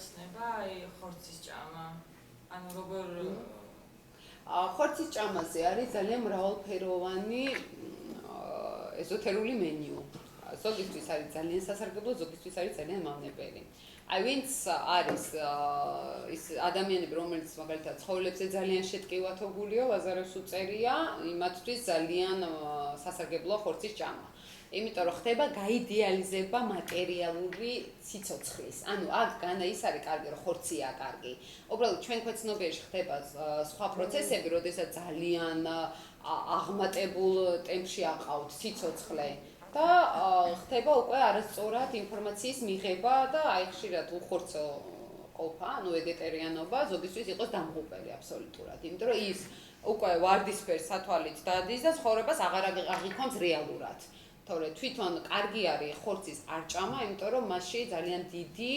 იხსნება აი ხორცის ჭამა? ანუ როგორ ხორცის ჭამაზე არის ძალიან მრავალფეროვანი ეზოთერული მენიუ. ზოგისთვის არის ძალიან სასარგებლო, ზოგისთვის არის ძალიან მავნებელი. აი ვინც არის ის ადამიანები, რომელიც მაგალითად ცხოველებზე ძალიან შეტკივათობულიო, ლაზარევს უწერია, იმათთვის ძალიან სასარგებლოა ხორცის ჭამა. იმიტომ რომ ხდება გაიდეალიზება მატერიალური სიცოცხლის. ანუ აქ განა ის არის კარგი, რომ ხორცია კარგი. უბრალოდ ჩვენ ქვეცნობიერში ხდება სხვა პროცესები, როდესაც ძალიან აღმატებულ ტემპში აყავთ სიცოცხლე და ხდება უკვე არასწორად ინფორმაციის მიღება და აი ხშირად უხორცო ყოფა, ანუ ვეგეტარიანობა ზოგისთვის იყოს დამღუპელი აბსოლუტურად. იმიტომ რომ ის უკვე ვარდისფერ სათვალით დადის და ცხოვრებას აღარ აღიქვამს რეალურად. თორე თვითონ კარგი არის ხორცის არჭამა, იმიტომ რომ მასში ძალიან დიდი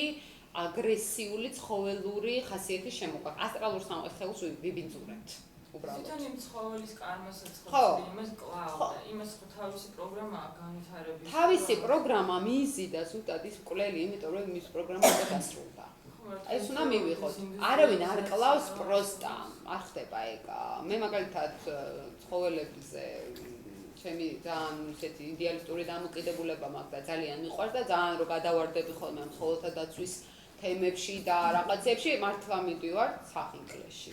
აგრესიული ცხოველური ხასიათის შემოყვება. ასტრალურ სამყაროს ვიბინძურებთ. უბრალოდ. თვითონ იმ ცხოველის კარმასაც ხორცი იმას კლავ და იმას ხო თავისი პროგრამაა განვითარების. თავისი პროგრამა მიიზიდა ზუსტად ის მკვლელი, იმიტომ რომ მის პროგრამა უკვე დასრულდა. აი ეს უნდა მივიღოთ. არავინ არ კლავს პროსტა, არ ხდება ეგ. მე მაგალითად ცხოველებზე ჩემი ძალიან ისეთი იდეალისტური დამოკიდებულება მაქვს და ძალიან მიყვარს და ძალიან რო გადავარდები ხოლმე ცხოველთა დაცვის თემებში და რაღაცებში მართლა მიდივარ სახინკლეში.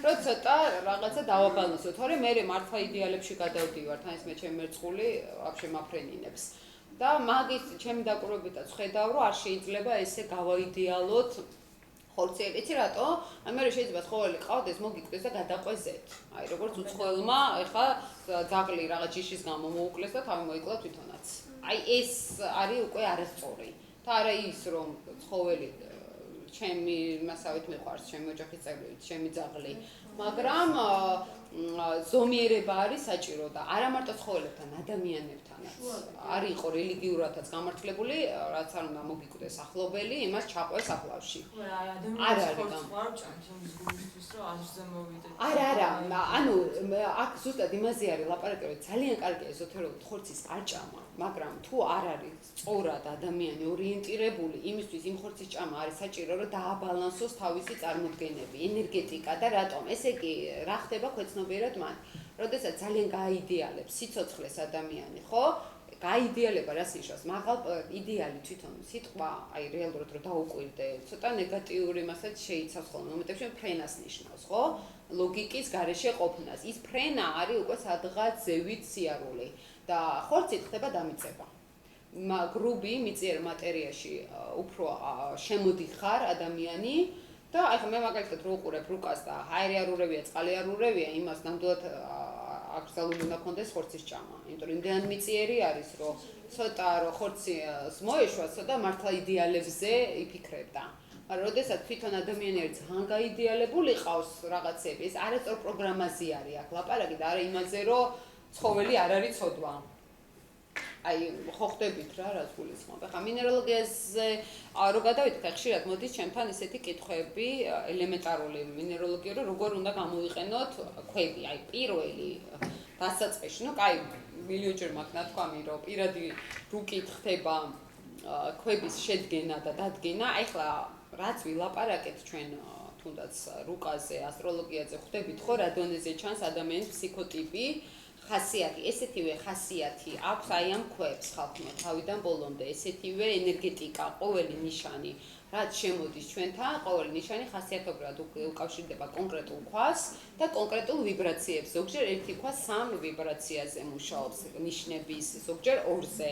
რო ცოტა რაღაცა დავაბალანსო, თორე მე მართლა იდეალებში გადავდივარ, თან ეს მე ჩემი მერწყული ვაფშე მაფრენინებს. და მაგის ჩემი დაკვირვებითაც ხედავ, რომ არ შეიძლება ესე გავაიდეალოთ ხორცი. იცი რატო? აი მე შეიძლება ცხოველი ყავდეს, მოგიკვდეს და გადაყვეზეთ. აი როგორც უცხოელმა ეხა ძაღლი რაღაც ჯიშის გამო მოუკლეს და თავი მოიკლა თვითონაც. აი ეს არის უკვე არასწორი. და არა ის რომ ცხოველი ჩემი მასავით მიყვარს, ჩემი ოჯახის წევრით, ჩემი ძაღლი, მაგრამ ზომიერება არის საჭირო და არა მარტო ცხოველებთან, ადამიანებთანაც. არ იყო რელიგიურადაც გამართლებული, რაც არ უნდა მოგიკვდეს ახლობელი, იმას ჩაყვეს ახლავში. არ არის ხორცს იმის გულისთვის რომ აზრზე მოვიდეთ. არა, ანუ აქ ზუსტად იმაზე არის ლაპარაკი, რომ ძალიან კარგი ეზოთერული ხორცის არჭამა, მაგრამ თუ არ არის სწორად ადამიანი ორიენტირებული, იმისთვის იმ ხორცის ჭამა არის საჭირო, რომ დააბალანსოს თავისი წარმოდგენები, ენერგეტიკა და რატომ? ესე იგი, რა ხდება ქვეცნობიერად მან? როდესაც ძალიან გააიდეალებს სიცოცხლეს ადამიანი, ხო? გაიდეალება რას ნიშნავს? მაღალ იდეალი თვითონ სიტყვა, აი რეალურად რომ დაუკვირდე, ცოტა ნეგატიური მასაც შეიცავს ხოლმე, მომენტებში ფრენას ნიშნავს, ხო? ლოგიკის გარეშე ყოფნას. ის ფრენა არის უკვე სადღაც ზევით სიარული და ხორცით ხდება დამიწება. გრუბი მიწიერ მატერიაში უფრო შემოდიხარ ადამიანი და აი მე მაგალითად რო უყურებ რუკას და ჰაერი არ ურევია, წყალი არ ურევია, იმას ნამდვილად აკრძალული უნდა ქონდეს ხორცის ჭამა. იმიტომ რომ იმდენად მიწიერი არის, რომ ცოტა რომ ხორცს მოეშვა, ცოტა მართლა იდეალებზე იფიქრებდა. მაგრამ როდესაც თვითონ ადამიანი არის ძალიან გაიდეალებული ყავს რაღაცები, ეს არასწორ პროგრამაზე არის აქ ლაპარაკი და არა იმაზე, რომ ცხოველი არ არის ცოდვა. აი ხო ხდებით რა რაც გულისხმობ. ახლა მინერალოგიაზე რო გადავიდეთ, ხშირად მოდის ჩემთან ესეთი კითხვები, ელემენტარული მინერალოგია, რომ როგორ უნდა გამოიყენოთ ქვები, აი პირველი დასაწყისში. ნუ კაი, მილიონჯერ მაქვს ნათქვამი, რომ პირადი რუკით ხდება ქვების შედგენა და დადგენა. აი ხლა რაც ვილაპარაკეთ ჩვენ თუნდაც რუკაზე, ასტროლოგიაზე ხვდებით ხო, რა დონეზე ჩანს ადამიანის ფსიქოტიპი, ხასიათი, ესეთივე ხასიათი აქვს აი ამ ქვებს ხალხმა თავიდან ბოლომდე, ესეთივე ენერგეტიკა, ყოველი ნიშანი, რაც შემოდის ჩვენთან, ყოველი ნიშანი ხასიათობრივად უკავშირდება კონკრეტულ ქვას და კონკრეტულ ვიბრაციებს. ზოგჯერ ერთი ქვა 3 ვიბრაციაზე მუშაობს ნიშნების, ზოგჯერ 2-ზე.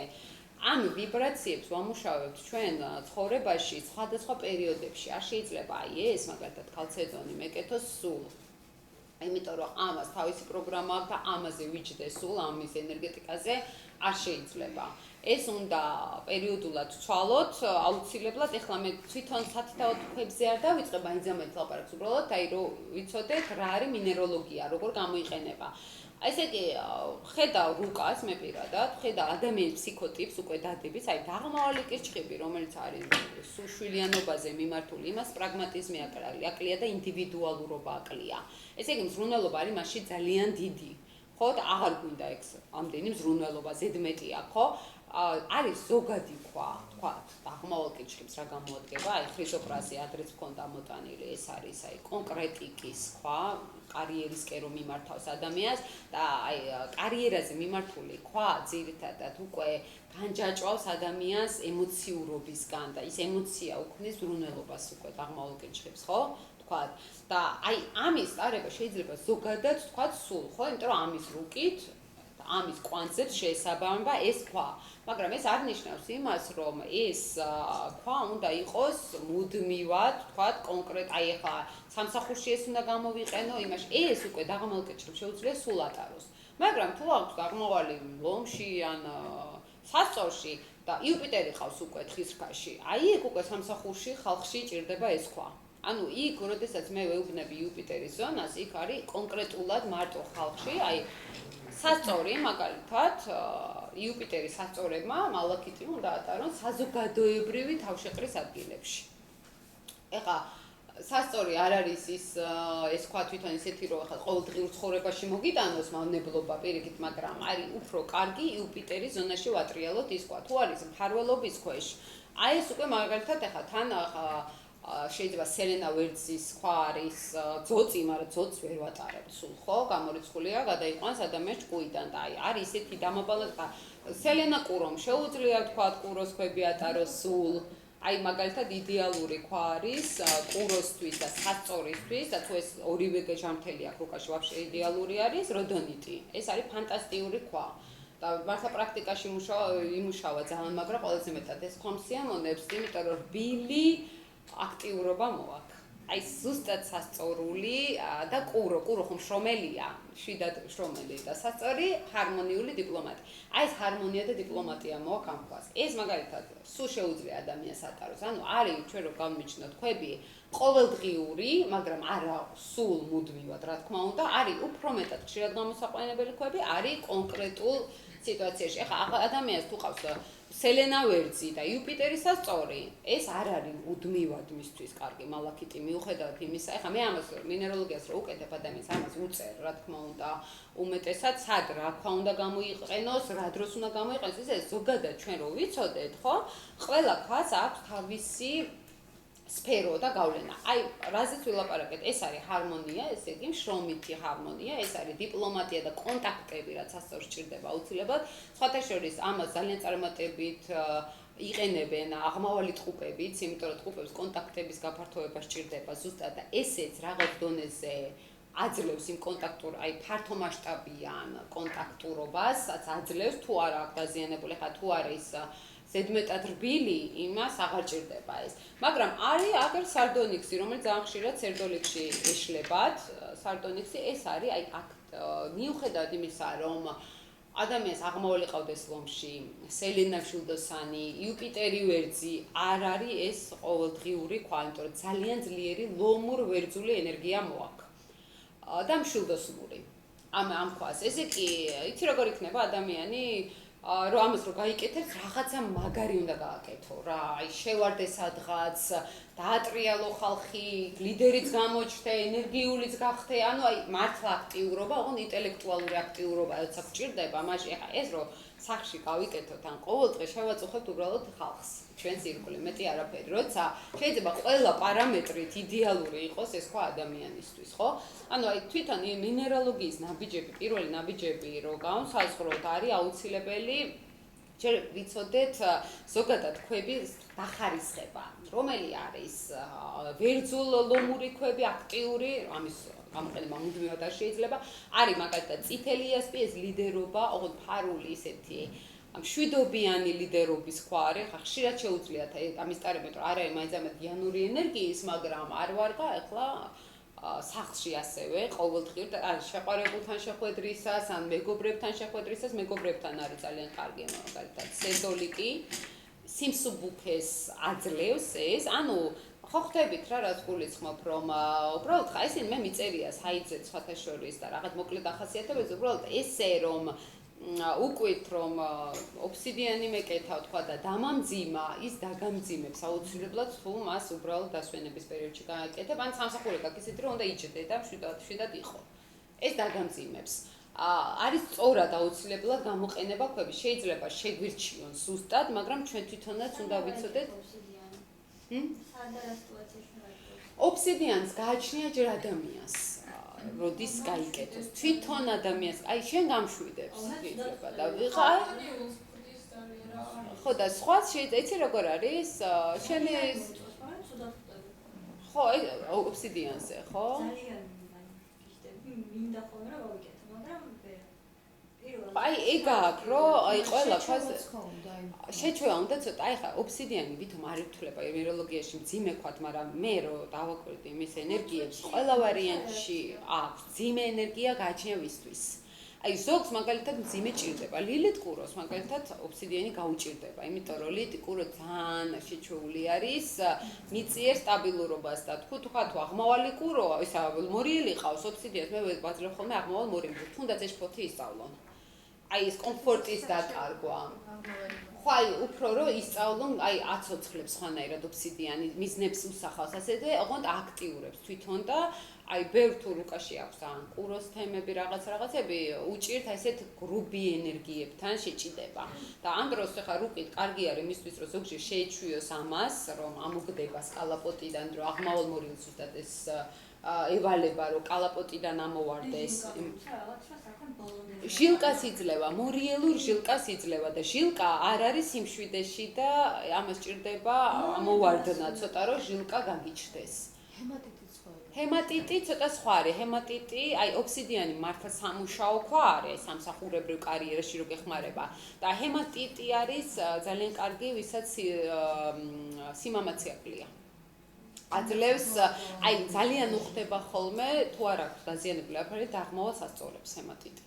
ამ ვიბრაციებს ვამუშავებთ ჩვენ ცხოვრებაში სხვადასხვა პერიოდებში. არ შეიძლება აი ეს მაგალითად ქალცედონი მეკეთოს სულ. იმიტომ რომ ამას თავისი პროგრამა აქვს და ამაზე ვიჯდეს სულ ამის ენერგეტიკაზე არ შეიძლება. ეს უნდა პერიოდულად ვცვალოთ, აუცილებლად. ეხლა მე თვითონ სათითაოდ ქვებზე არ დავიწყებ აინძამეთ ლაპარაკს, უბრალოდ აი რომ ვიცოდეთ რა არის მინეროლოგია, როგორ გამოიყენება. ესე იგი, ხედავ რუკას მე პირადად, ხედავ ადამიანის ფსიქოტიპს უკვე დადების, აი დაღმავალი კირჩხიბი, რომელიც არის სულშვილიანობაზე მიმართული, იმას პრაგმატიზმი აკლია და ინდივიდუალურობა აკლია. ესე იგი, მზრუნველობა არის მასში ძალიან დიდი. ხო და აღარ გვინდა ეს ამდენი მზრუნველობა, ზედმეტი აქვს, ხო? არის ზოგადი ქვა, თქვათ, აღმავალ კითხებს რა გამოადგება, აი ხრიზოპრაზი ადრეც მქონდა მოტანილი, ეს არის აი კონკრეტიკის ქვა, კარიერისკენ რომ მიმართავს ადამიანს და აი კარიერაზე მიმართული ქვა ძირითადად უკვე განჯაჭვავს ადამიანს ემოციურობისგან და ის ემოცია უქმნის ბრუნველობას უკვე აღმავალ კითხებს, ხო? თქვათ და აი ამის ტარება შეიძლება ზოგადად თქვათ სულ, ხო? იმიტომ რომ ამის რუკით ამის კვანძებს შეესაბამება ეს ქვა. მაგრამ ეს არ ნიშნავს იმას, რომ ეს ქვა უნდა იყოს მუდმივად, თქვათ, კონკრეტ, აი ახლა სამსახურში ეს უნდა გამოვიყენო, იმაში ეს უკვე დაღამალ კეთილს შეუძლია სულ ატაროს. მაგრამ თუ აქვს აღმავალი ლომში ან სასწორში და იუპიტერი ყავს უკვე თხისრქაში, აი ეგ უკვე სამსახურში ხალხში ჭირდება ეს ქვა. ანუ იქ, როდესაც მე ვეუბნები იუპიტერის ზონას, იქ არის კონკრეტულად მარტო ხალხში, აი სასწორი მაგალითად იუპიტერის სასწორებმა მალაქიტი უნდა ატარონ საზოგადოებრივი თავშეყრის ადგილებში. ეხლა სასწორი არ არის ეს ქვა თვითონ ისეთი რომ ეხლა ყოველდღიურ ცხოვრებაში მოგიტანოს მავნებლობა პირიქით, მაგრამ არის უფრო კარგი იუპიტერის ზონაში ვატრიალოთ ის ქვა. თუ არის მფარველობის ქვეშ, აი ეს უკვე მაგალითად ეხლა თან შეიძლება სელენა ვერცის ქვა არის ძოწი, მაგრამ ძოწს ვერ ვატარებთ სულ, ხო? გამორიცხულია, გადაიყვანს ადამიანს ჭკუიდან და აი არის ისეთი დამაბალანსება. სელენა კურომ შეუძლია თქვათ კუროს ქვები ატაროს სულ. აი მაგალითად იდეალური ქვა არის კუროსთვის და სასწორისთვის და თუ ეს ორივე ჯამრთელი აქვს რუკაში ვაფშე იდეალური არის როდონიტი. ეს არის ფანტასტიკური ქვა. და მართლა პრაქტიკაში იმუშავა ძალიან, მაგრამ ყველაზე მეტად ეს ქვა მსიამოვნებს, იმიტომ რომ რბილი აქტიურობა მოაქვს. აი ზუსტად სასწორული და კურო ხომ შრომელია, შვიდად შრომელი და სასწორი ჰარმონიული დიპლომატი. აი ეს ჰარმონია და დიპლომატია მოაქვს ამ ქვას. ეს მაგალითად სულ შეუძლია ადამიანს ატაროს. ანუ არის ჩვენ რო გავმიჩნოთ ქვები ყოველდღიური, მაგრამ არა სულ მუდმივად, რა თქმა უნდა, არის უფრო მეტად ხშირად გამოსაყენებელი ქვები, არის კონკრეტულ სიტუაციაში. ეხლა ადამიანს თუ ყავს სელენა ვერძი და იუპიტერის სასწორი, ეს არ არის მუდმივად მისთვის კარგი მალაქიტი მიუხედავად იმისა. ეხლა მე ამას მინეროლოგიას რო უკეთებ ადამიანს ამას უწერ, რა თქმა უნდა, უმეტესად სად რა ქვა უნდა გამოიყენოს, რა დროს უნდა გამოიყენოს, ესე ზოგადად ჩვენ რო ვიცოდეთ, ხო? ყველა ქვას აქვს თავისი სფერო და გავლენა. აი, რაზეც ვილაპარაკეთ, ეს არის ჰარმონია, ესე იგი, შრომითი ჰარმონია, ეს არის დიპლომატია და კონტაქტები, რაც სასწორში ჭირდება აუცილებლად. სხვათა შორის ამას ძალიან წარმატებით იყენებენ აღმავალი ტყუპებიც, იმიტომ რომ ტყუპებს კონტაქტების გაფართოება სჭირდება ზუსტად და ესეც რაღაც დონეზე აძლევს იმ კონტაქტურ, აი ფართომასშტაბიან კონტაქტურობასაც აძლევს, თუ არა აქვს დაზიანებული, ხა თუ არის ზედმეტად რბილი, იმას აღარ ჭირდება ეს. მაგრამ არის აგერ სარდონიქსი, რომელიც ძალიან ხშირად სერდოლიკში ეშლებათ. სარდონიქსი ეს არის აი აქ მიუხედავად იმისა, რომ ადამიანს აღმავალი ყავდეს ლომში, სელენა მშვილდოსანი, იუპიტერი ვერძი, არ არის ეს ყოველდღიური ქვა, იმიტომ რომ ძალიან ძლიერი ლომურ-ვერძული ენერგია მოაქვს. და მშვილდოსნური. ამ ქვას. ესე კი, იცი როგორ იქნება ადამიანი რომ ამას რო გაიკეთებს, რაღაცა მაგარი უნდა გააკეთო რა, აი შევარდე სადღაც, დაატრიალო ხალხი, ლიდერიც გამოჩნდე, ენერგიულიც გახდე, ანუ აი მართლა აქტიურობა, ოღონდ ინტელექტუალური აქტიურობა როცა გჭირდება, მაშინ ახლა ეს რო სახში გავიკეთოთ, ან ყოველდღე შევაწუხებთ უბრალოდ ხალხს, ჩვენს ირგვლივ, მეტი არაფერი, როცა შეიძლება ყველა პარამეტრით იდეალური იყოს ეს სხვა ადამიანისთვის, ხო? ანუ აი თვითონ მინერალოგიის ნაბიჯები, პირველი ნაბიჯები რო გავსაზღვროთ, არის აუცილებელი ჯერ ვიცოდეთ ზოგადად ქვების დახარისხება, რომელი არის ვერძულ-ლომური ქვები, აქტიური, ამის გამოყენება მუდმივად არ შეიძლება, არის მაგალითად წითელი იასპი, ეს ლიდერობა, ოღონდ ფარული ისეთი მშვიდობიანი ლიდერობის ქვა არის, ხა ხშირად შეუძლიათ ამის ტარება, რომ არ არის მაინც ამათ იანური ენერგიის, მაგრამ არ ვარგა ახლა სახლში ასევე ყოველდღიურ შეყვარებულთან შეხვედრისას, ან მეგობრებთან შეხვედრისას, მეგობრებთან არის ძალიან კარგი მაგალითად სერდოლიკი, სიმსუბუქეს აძლევს ეს, ანუ ხო ხვდებით რა, რაც გულისხმობ, რომ უბრალოდ ხა ისინი მე მიწერია საიტზე სხვათა შორის და რაღაც მოკლედ ახასიათებებს, უბრალოდ ესე რომ უკვით რომ ობსიდიანი მეკეთავ თქვა და დამამძიმა, ის დაგამძიმებს აუცილებლად თუ მას უბრალოდ დასვენების პერიოდში გააკეთებ, ან სამსახური გაქვს ისეთი რომ უნდა იჭდე და მშვიდად იყო. ეს დაგამძიმებს. არის სწორად აუცილებლად გამოყენება ქვები. შეიძლება შეგვირჩიონ ზუსტად, მაგრამ ჩვენ თვითონაც უნდა ვიცოდეთ. ობსიდიანს გააჩნია ჯერ ადამიანს, როდის გაიკეთოს. თვითონ ადამიანს, აი შენ გამშვიდებს შეიძლება და ვიღა ხო და სხვა შეიძლება როგორ არის? შენ ხო, ობსიდიანზე, ხო? ძალიან მინდა ხოლმე რომ გავიკეთო, მაგრამ აი ეგ აქვს, რომ აი ყველა ფაზე შეჩვევა უნდა ცოტა, აი ხა ობსიდიანი ვითომ არ ითვლება ემეროლოგიაში მძიმე ქვათ, მაგრამ მე რო დავაკვირდი იმის ენერგიებს, ყველა ვარიანტში აქვს მძიმე ენერგია გააჩნია ვისთვის. აი ზოგს მაგალითად მძიმე ჭირდება, ლილით კუროს მაგალითად ობსიდიანი გაუჭირდება, იმიტომ რომ ლილით კურო ძალიან შეჩვეული არის მიწიერ სტაბილურობას და თქვა თუ აღმავალი კურო, ისა მორიელი ყავს ობსიდიანს, მე ვაძლევ ხოლმე აღმავალ მორიელს, თუნდაც ეს ფოთი ისწავლონ. აი ეს კომფორტის დაკარგვა. ხო აი უფრო რომ ისწავლონ, აი აცოცხლებს ხანაერად ობსიდიანი, მიზნებს უსახავს, ასევე ოღონდ აქტიურებს თვითონ და აი ბევრ თუ რუკაში აქვს ან კუროს თემები რაღაცები უჭირთ ესეთ გრუბი ენერგიებთან შეჭიდება. და ამ დროს ხა რუკით კარგი არის მისთვის რომ ზოგჯერ შეეჩვიოს ამას, რომ ამოგდება სკალაპოტიდან, რომ აღმავალ მორიელს ზუსტად ეს ევალება რომ კალაპოტიდან ამოვარდეს. ჟილკას იძლევა, მორიელურ ჟილკას იძლევა და ჟილკა არ არის სიმშვიდეში და ამას ჭირდება ამოვარდნა ცოტა რომ ჟილკა გაგიჩნდეს. ჰემატიტი ცოტა სხვა არის. ჰემატიტი, აი ობსიდიანი მართლა სამუშაო ქვა არის, სამსახურებრივ კარიერაში რო გეხმარება. და ჰემატიტი არის ძალიან კარგი, ვისაც სიმამაცე აკლია. აძლევს, აი ძალიან უხდება ხოლმე, თუ არ აქვს დაზიანებული აფერი, დაღმავალს ასწორებს ჰემატიტი.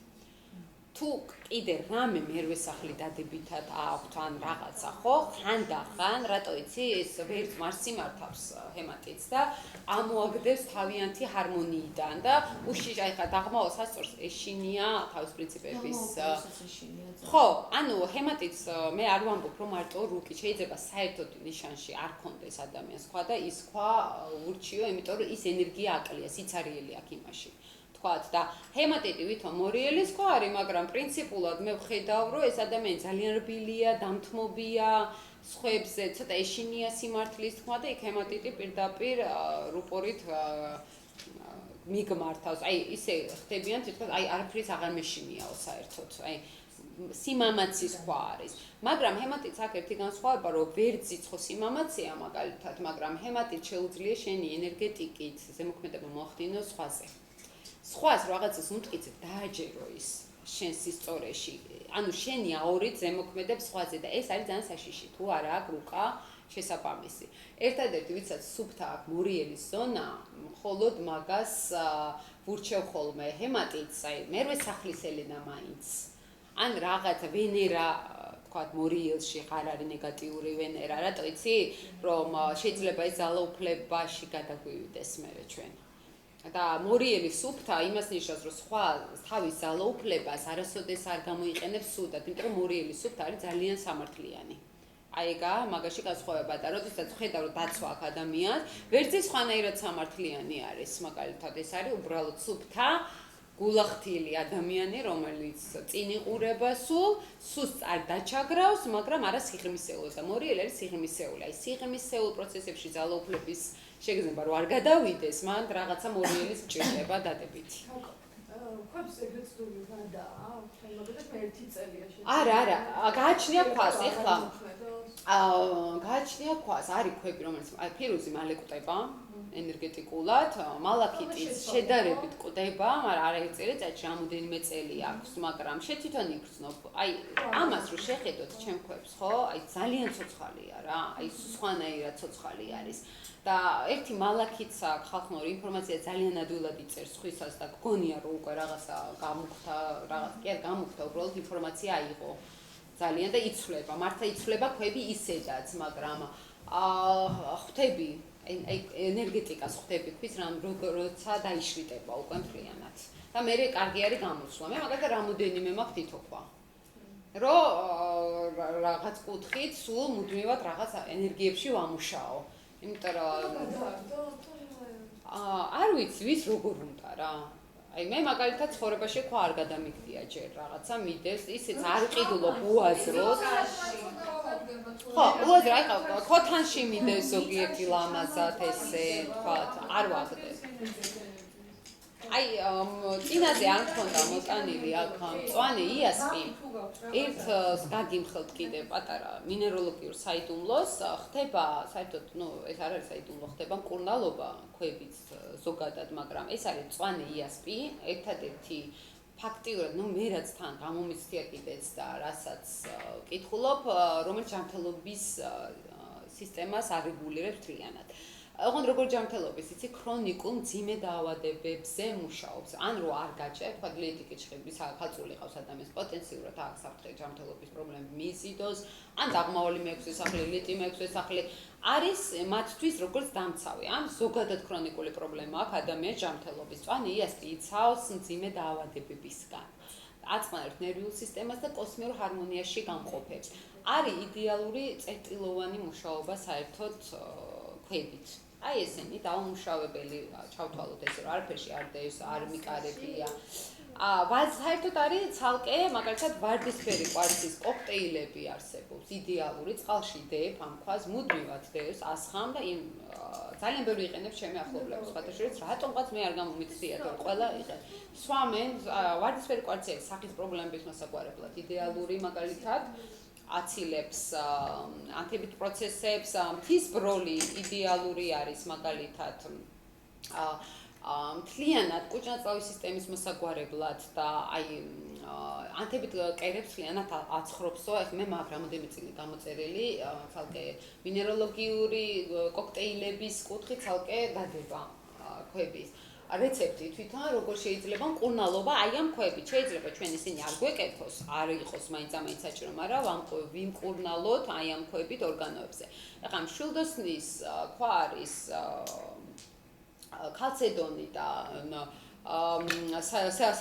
თუ კიდე რამე მერვე სახლი დადებითად აქვთ ან რაღაცა ხო, ხანდახან, რატო იცი, ეს ვერც მარს სიმართავს ჰემატიტს და ამოაგდებს თავიანთი ჰარმონიიდან და უშიშ აი ხა დაღმავალს ასწორს ეშინია თავის პრინციპების. ხო, ანუ ჰემატიტს მე არ ვამბობ რომ მარტო რუკი შეიძლება საერთოდ ნიშანში არ ქონდეს ადამიანს ხვა და ის ხვა ურჩიო, იმიტომ რომ ის ენერგია აკლია, სიცარიელი აქვს იმაში. და ჰემატიტი ვითომ მორიელის ქვა არის, მაგრამ პრინციპულად მე ვხედავ, რომ ეს ადამიანი ძალიან რბილია, დამთმობია, სხვებზე ცოტა ეშინია სიმართლის თქმა და იქ ჰემატიტი პირდაპირ რუპორით მიგმართავს. აი ისე ხდებიან თითქოს აი არაფრის აღარ მეშინიაო საერთოდ. აი სიმამაცის ქვა არის. მაგრამ ჰემატიტს აქ ერთი განსხვავება, რომ ვერ ძიცხო სიმამაცეა მაგალითად, მაგრამ ჰემატიტ შეუძლია შენი ენერგეტიკით ზემოქმედება მოახდინო სხვაზე. სხვას რაღაცას უმტკიცებ დააჯერო ის შენ სისწორეში. ანუ შენი აურით ზემოქმედებს სხვაზე და ეს არის ძალიან საშიში. თუ არა აქვს რუკა შესაბამისი. ერთადერთი ვისაც სუფთა აქვს მორიელის ზონა, მხოლოდ მაგას ვურჩევ ხოლმე ჰემატიტს, აი მერვე სახლის ელენა მაინც. ან რაღაცა ვენერა თქვათ მორიელში ხარ არის ნეგატიური ვენერა, რატო იცი? რომ შეიძლება ეს ძალაუფლებაში გადაგვივიდეს მერე ჩვენ. და მორიელი სუფთა იმას ნიშნავს, რომ სხვა თავის ძალაუფლებას არასოდეს არ გამოიყენებს სუდად, იმიტომ რომ მორიელი სუფთა არის ძალიან სამართლიანი. აი ეგა მაგაში განსხვავება და როდესაც ხედავ რომ დაცვა აქვს ადამიანს, ვერც ის სხვანაირად სამართლიანი არის, მაგალითად ეს არის უბრალოდ სუფთა გულახთილი ადამიანი, რომელიც წინ იყურება სულს არ დაჩაგრავს, მაგრამ არა სიღრმისეულს და მორიელი არის სიღრმისეული. აი სიღრმისეულ პროცესებში ძალაუფლების შეგრძნება რომ არ გადავიდეს, მან რაღაცა მორიელის მჭირდება დადებითი. ქვებს ეგრეთ ზრუნვა მაგალითად ერთი წელია შეიძლება. არა, გააჩნია ქვას, ეხლა გააჩნია ქვას, არის ქვები, რომელიც ფირუზი მალე კვდება ენერგეტიკულად, მალაქიტის შედარებით კვდება, მაგრამ არაერთ წელიწადში რამოდენიმე წელი აქვს, მაგრამ შე თვითონ იგრძნობ. აი ამას რო შეხედოთ ჩემ ქვებს, ხო? აი ძალიან ცოცხალია რა, აი სხვანაირად ცოცხალი არის. და ერთი მალაქიც აქვს ხალხური ინფორმაცია ძალიან ადვილად იწერს სხვისას და გქონია რომ უკვე რაღაცა გამოგხდა, რაღაც კი არ გამოგხდა, უბრალოდ ინფორმაცია აიღო. ძალიან და იცვლება, მართლა იცვლება ქვები ისედაც, მაგრამ ხვდები ენერგეტიკას ხვდები ქვის როცა დაიშლიტება უკვე მთლიანად. და მე კარგი არის გამოსვლა. მე მაგალითად რამოდენიმე მაქვს თითო ქვა. რომ რაღაც კუთხით სულ მუდმივად რაღაც ენერგიებში ვამუშაო. იმიტომ რომ არ ვიცი ვის როგორ უნდა რა. აი მე მაგალითად ცხოვრებაში ხო არ გადამიგდია ჯერ რაღაცა მიდევს, ისიც არ ყიდულობ უაზროდ. ხო, უაზრო, აი ქოთანში მიდევს ზოგიერთი ლამაზად ესე, თქვათ, არ ვახდებ. აი წინაზე არ მქონდა მოტანილი აქ მწვანე იასპი. ერთს გაგიმხელთ კიდე პატარა მინეროლოგიურ საიდუმლოს, ხდება საერთოდ, ეს არ არის საიდუმლო, ხდება მკურნალობა ქვებით ზოგადად, მაგრამ ეს არის მწვანე იასპი, ერთადერთი ფაქტიურად, მე რაც თან გამომიცდია კიდეც და რასაც ვკითხულობ, რომელიც ჯანმრთელობის სისტემას არეგულირებს მთლიანად. ოღონდ როგორ ჯანმრთელობის, იცი, ქრონიკულ მძიმე დაავადებებზე მუშაობს. ან რო არ გაჭერთ, თქვა გლიკემიის შეღების ხალხური ყავს ადამიანს პოტენციურად აქვს საფრთხე ჯანმრთელობის პრობლემები მიზიდოს, ან დაღმავალი მეექვსე სახლი, ლიტი მეექვსე სახლი არის მათთვის როგორც დამცავი. ან ზოგადად ქრონიკული პრობლემა აქვს ადამიანის ჯანმრთელობის. მწვანე იასპი იცავს მძიმე დაავადებებისგან. აწმარებს ნერვიულ სისტემას და კოსმიურ ჰარმონიაში გამყოფებს. არის იდეალური წერტილოვანი მუშაობა საერთოდ ქვებით. აი ესენი დაუმუშავებელი ჩავთვალოთ ესე რომ არაფერში არ დევს, არ მიკარებია. საერთოდ არის ცალკე მაგალითად ვარდისფერი კვარცის კოქტეილები არსებობს, იდეალური წყალში დებ ამ ქვას მუდმივად დევს, ასხამ და იმ ძალიან ბევრი იყენებს ჩემი ახლობლები. სხვათაშორის რატომღაც მე არ გამომიცდია რომ ყველა იყენებს. სვამენ ვარდისფერი კვარცი არის სახის პრობლემების მოსაგვარებლად, იდეალური მაგალითად აცილებს ანთებით პროცესებს, მთის ბროლი იდეალური არის მაგალითად მთლიანად კუჭნაწლავის სისტემის მოსაგვარებლად და აი ანთებით კერებს მთლიანად აცხრობსო, ახლა მე მაქვს რამოდენიმე წელი გამოწერილი, ცალკე მინეროლოგიური კოქტეილების კუთხით ცალკე დადება ქვების. რეცეპტი თვითონ როგორ შეიძლება მკურნალობა აი ამ ქვებით შეიძლება ჩვენ ისინი არ გვეკეთოს, არ იყოს მაინც საჭირო, მაგრამ ვიმკურნალოთ აი ამ ქვებით ორგანოებზე. ეხლა მშვილდოსნის ქვა არის ქალცედონი და